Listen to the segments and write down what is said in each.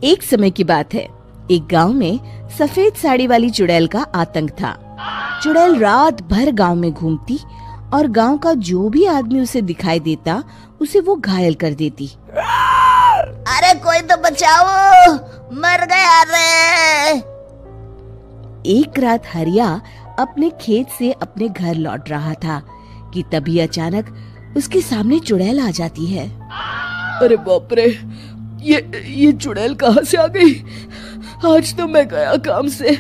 एक समय की बात है, एक गांव में सफेद साड़ी वाली चुड़ैल का आतंक था। चुड़ैल रात भर गांव में घूमती और गांव का जो भी आदमी उसे दिखाई देता उसे वो घायल कर देती। अरे कोई तो बचाओ, मर गया रे। एक रात हरिया अपने खेत से अपने घर लौट रहा था कि तभी अचानक उसके सामने चुड़ैल आ जाती है। अरे बाप रे, ये चुड़ैल कहाँ से आ गई? आज तो मैं गया काम से।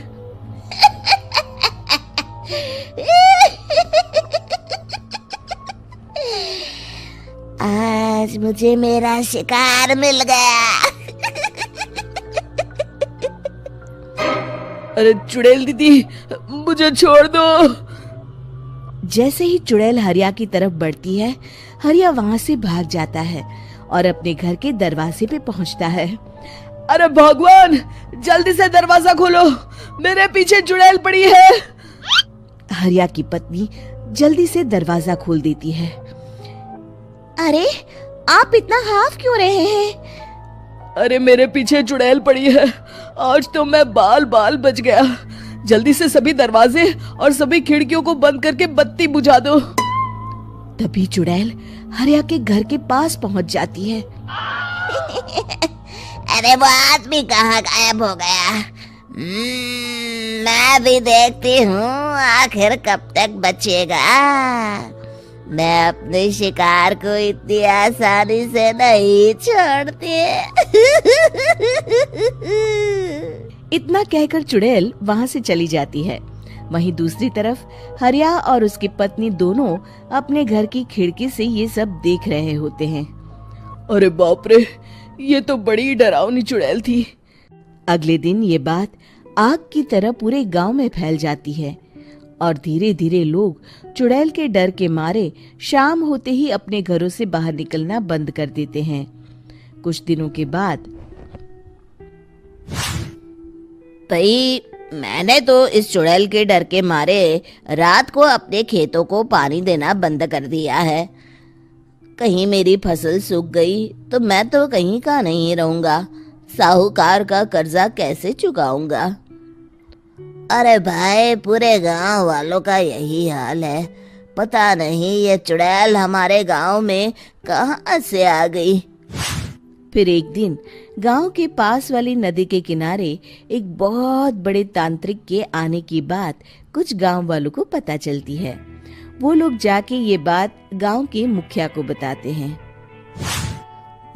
आज मुझे मेरा शिकार मिल गया। अरे चुड़ैल दीदी, मुझे छोड़ दो। जैसे ही चुड़ैल हरिया की तरफ बढ़ती है, हरिया वहाँ से भाग जाता है और अपने घर के दरवाजे पे पहुँचता है। अरे भगवान, जल्दी से दरवाजा खोलो, मेरे पीछे चुड़ैल पड़ी है। हरिया की पत्नी जल्दी से दरवाजा खोल देती है। अरे आप इतना हाफ क्यों रहे हैं? अरे मेरे पीछे चुड़ैल पड़ी है, आज तो मैं बाल बाल बच गया। जल्दी से सभी दरवाजे और सभी खिड़कियों को बंद करके बत्ती बुझा दो। तभी चुड़ैल हरिया के घर के पास पहुंच जाती है। अरे वो आदमी कहाँ गायब हो गया? मैं भी देखती हूँ आखिर कब तक बचेगा। मैं अपने शिकार को इतनी आसानी से नहीं छोड़ती। इतना कहकर चुड़ैल वहाँ से चली जाती है। वहीं दूसरी तरफ हरिया और उसकी पत्नी दोनों अपने घर की खिड़की से ये सब देख रहे होते हैं। अरे बाप रे, ये तो बड़ी डरावनी चुड़ैल थी। अगले दिन ये बात आग की तरह पूरे गांव में फैल जाती है और धीरे धीरे लोग चुड़ैल के डर के मारे शाम होते ही अपने घरों से बाहर निकलना बंद कर देते हैं। कुछ दिनों के बाद भाई, मैंने तो इस चुड़ैल के डर के मारे रात को अपने खेतों को पानी देना बंद कर दिया है। कहीं मेरी फसल सूख गई तो मैं तो कहीं का नहीं रहूंगा। साहूकार का कर्जा कैसे चुकाऊंगा? अरे भाई, पूरे गांव वालों का यही हाल है। पता नहीं ये चुड़ैल हमारे गांव में कहां से आ गई। फिर एक दिन गांव के पास वाली नदी के किनारे एक बहुत बड़े तांत्रिक के आने की बात कुछ गांव वालों को पता चलती है। वो लोग जाके ये बात गांव के मुखिया को बताते हैं।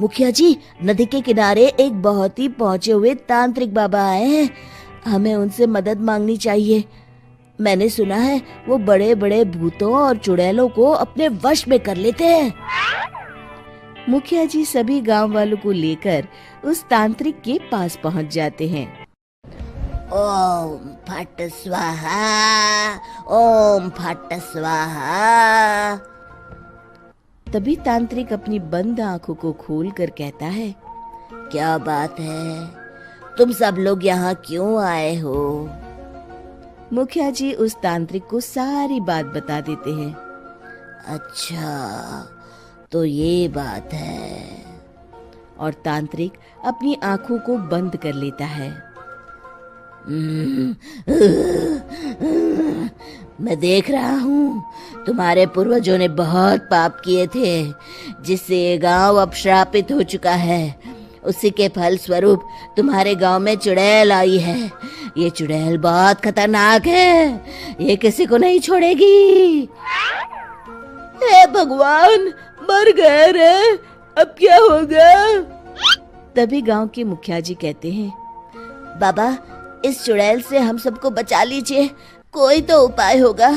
मुखिया जी, नदी के किनारे एक बहुत ही पहुंचे हुए तांत्रिक बाबा आए हैं। हमें उनसे मदद मांगनी चाहिए। मैंने सुना है वो बड़े बड़े भूतों और चुड़ैलों को अपने वश में कर लेते हैं। मुखिया जी सभी गांव वालों को लेकर उस तांत्रिक के पास पहुंच जाते हैं। ओम फट स्वाहा, ओम फट स्वाहा। तभी तांत्रिक अपनी बंद आंखों को खोलकर कहता है, क्या बात है? तुम सब लोग यहाँ क्यों आए हो? मुखिया जी उस तांत्रिक को सारी बात बता देते हैं। अच्छा, तो ये बात है। और तांत्रिक अपनी आंखों को बंद कर लेता है। मैं देख रहा हूँ तुम्हारे पूर्वजों ने बहुत पाप किए थे, जिससे ये गांव अब श्रापित हो चुका है। उसी के फल स्वरूप तुम्हारे गांव में चुड़ैल आई है। ये चुड़ैल बहुत खतरनाक है, ये किसी को नहीं छोड़ेगी। हे भगवान, मर गए रे, अब क्या होगा? तभी गांव के मुखिया जी कहते हैं, बाबा, इस चुड़ैल से हम सबको बचा लीजिए। कोई तो उपाय होगा।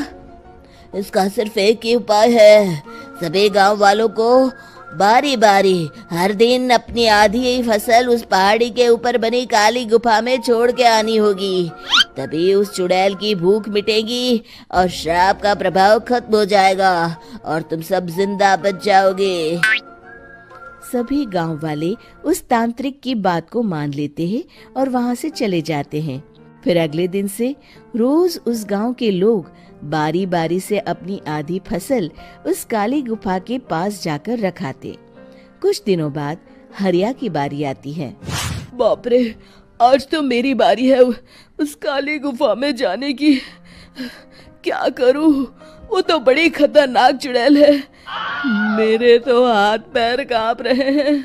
इसका सिर्फ एक ही उपाय है। सभी गांव वालों को बारी बारी हर दिन अपनी आधी फसल उस पहाड़ी के ऊपर बनी काली गुफा में छोड़ के आनी होगी। तभी उस चुड़ैल की भूख मिटेगी और श्राप का प्रभाव खत्म हो जाएगा और तुम सब जिंदा बच जाओगे। सभी गांव वाले उस तांत्रिक की बात को मान लेते हैं और वहां से चले जाते हैं। फिर अगले दिन से रोज उस गांव के लोग बारी बारी से अपनी आधी फसल उस काली गुफा के पास जाकर रखाते। कुछ दिनों बाद हरिया की बारी आती है। बाप रे, आज तो मेरी बारी है उस काली गुफा में जाने की। क्या करूं, वो तो बड़ी खतरनाक चुड़ैल है। मेरे तो हाथ पैर कांप रहे हैं।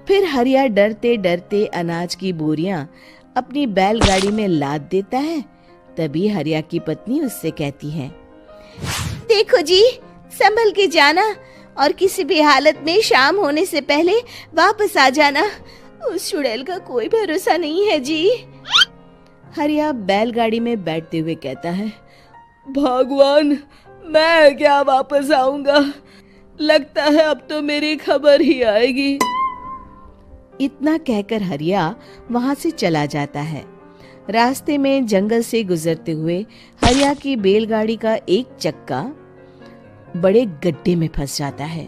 फिर हरिया डरते डरते अनाज की बोरियां अपनी बैलगाड़ी में लाद देता है। तभी हरिया की पत्नी उससे कहती है, देखो जी, संभल के जाना और किसी भी हालत में शाम होने से पहले वापस आ जाना। उस चुड़ैल का कोई भरोसा नहीं है जी। हरिया बैलगाड़ी में बैठते हुए कहता है, भगवान, मैं क्या वापस आऊंगा? लगता है अब तो मेरी खबर ही आएगी। इतना कहकर हरिया वहां से चला जाता है। रास्ते में जंगल से गुजरते हुए हरिया की बैलगाड़ी का एक चक्का बड़े गड्ढे में फंस जाता है।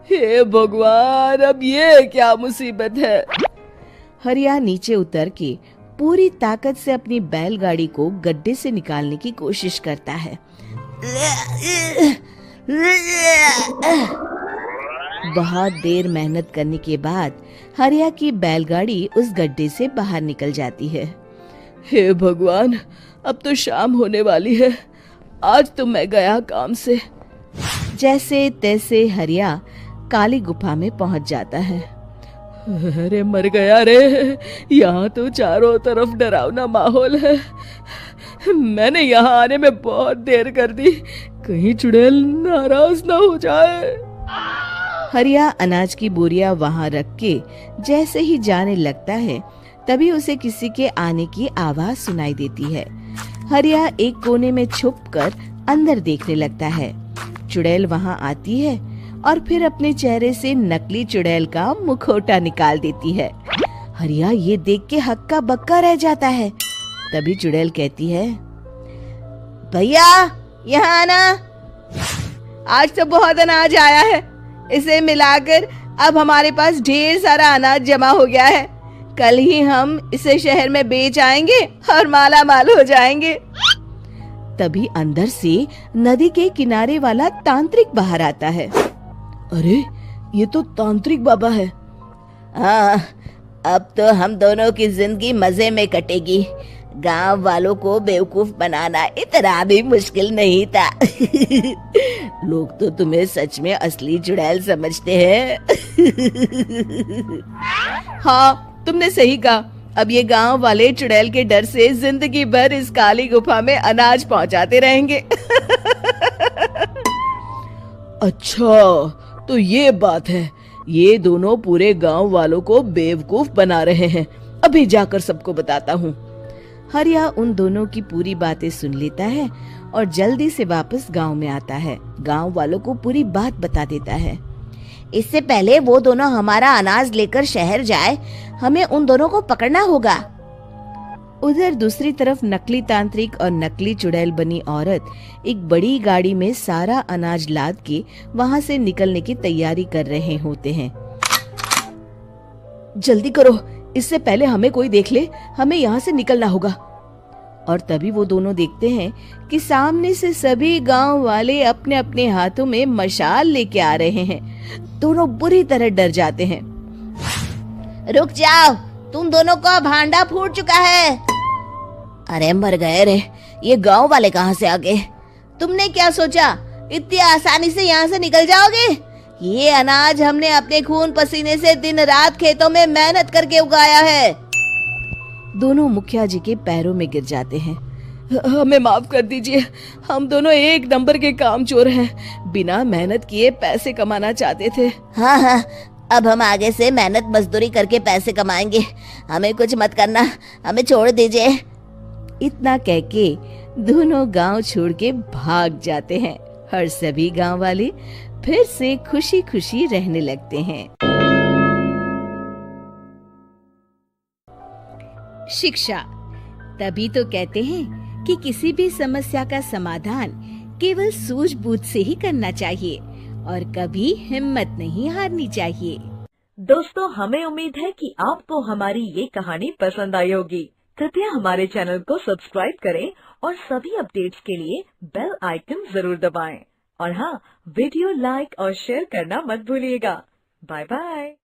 हे भगवान, अब ये क्या मुसीबत है? हरिया नीचे उतर के पूरी ताकत से अपनी बैलगाड़ी को गड्ढे से निकालने की कोशिश करता है। बहुत देर मेहनत करने के बाद हरिया की बैलगाड़ी उस गड्ढे से बाहर निकल जाती है। हे भगवान, अब तो शाम होने वाली है। आज तो मैं गया काम से। जैसे तैसे हरिया काली गुफा में पहुंच जाता है। अरे मर गया रे, यहाँ तो चारों तरफ डरावना माहौल है। मैंने यहाँ आने में बहुत देर कर दी, कहीं चुड़ैल नाराज ना हो जाए। हरिया अनाज की बोरियां वहां रख के जैसे ही जाने लगता है, तभी उसे किसी के आने की आवाज सुनाई देती है। हरिया एक कोने में छुपकर अंदर देखने लगता है। चुड़ैल वहां आती है और फिर अपने चेहरे से नकली चुड़ैल का मुखौटा निकाल देती है। हरिया ये देख के हक्का बक्का रह जाता है। तभी चुड़ैल कहती है, भैया यहाँ आना। आज तो बहुत अनाज आया है, इसे मिलाकर अब हमारे पास ढेर सारा अनाज जमा हो गया है। कल ही हम इसे शहर में बेच आएंगे और माला माल हो जाएंगे। तभी अंदर से नदी के किनारे वाला तांत्रिक बाहर आता है। अरे, ये तो तांत्रिक बाबा है। हाँ, अब तो हम दोनों की जिंदगी मजे में कटेगी। गांव वालों को बेवकूफ बनाना इतना भी मुश्किल नहीं था। लोग तो तुम्हें सच में असली चुड़ैल समझते हैं। हाँ, तुमने सही कहा। अब ये गांव वाले चुड़ैल के डर से जिंदगी भर इस काली गुफा में अनाज पहुंचाते रहेंगे। अच्छा, तो ये बात है। ये दोनों पूरे गांव वालों को बेवकूफ बना रहे हैं। अभी जाकर सबको बताता हूँ। हरिया उन दोनों की पूरी बातें सुन लेता है और जल्दी से वापस गांव में आता है। गांव वालों को पूरी बात बता देता है। इससे पहले वो दोनों हमारा अनाज लेकर शहर जाए, हमें उन दोनों को पकड़ना होगा। उधर दूसरी तरफ नकली तांत्रिक और नकली चुड़ैल बनी औरत एक बड़ी गाड़ी में सारा अनाज लाद के वहां से निकलने की तैयारी कर रहे होते हैं। जल्दी करो, इससे पहले हमें कोई देख ले। हमें यहाँ से निकलना होगा। और तभी वो दोनों देखते हैं कि सामने से सभी गांव वाले अपने अपने हाथों में मशाल लेके आ रहे हैं। दोनों बुरी तरह डर जाते हैं। रुक जाओ, तुम दोनों का भांडा फूट चुका है। अरे मर गए रे, ये गांव वाले कहाँ से आ गए? तुमने क्या सोचा इतनी आसानी से यहाँ से निकल जाओगे? ये अनाज हमने अपने खून पसीने से दिन रात खेतों में मेहनत करके उगाया है। दोनों मुखिया जी के पैरों में गिर जाते हैं। हमें माफ कर दीजिए, हम दोनों एक नंबर के कामचोर हैं। बिना मेहनत किए पैसे कमाना चाहते थे। हाँ हाँ, अब हम आगे से मेहनत मजदूरी करके पैसे कमाएंगे। हमें कुछ मत करना, हमें छोड़ दीजिए। इतना कह के दोनों गांव छोड़ के भाग जाते हैं और सभी गांव वाले फिर से खुशी खुशी रहने लगते हैं। शिक्षा, तभी तो कहते हैं कि किसी भी समस्या का समाधान केवल सूझबूझ से ही करना चाहिए और कभी हिम्मत नहीं हारनी चाहिए। दोस्तों, हमें उम्मीद है कि आपको हमारी ये कहानी पसंद आई होगी। कृपया हमारे चैनल को सब्सक्राइब करें और सभी अपडेट्स के लिए बेल आइकन जरूर दबाएं। और हाँ, वीडियो लाइक और शेयर करना मत भूलिएगा। Bye bye.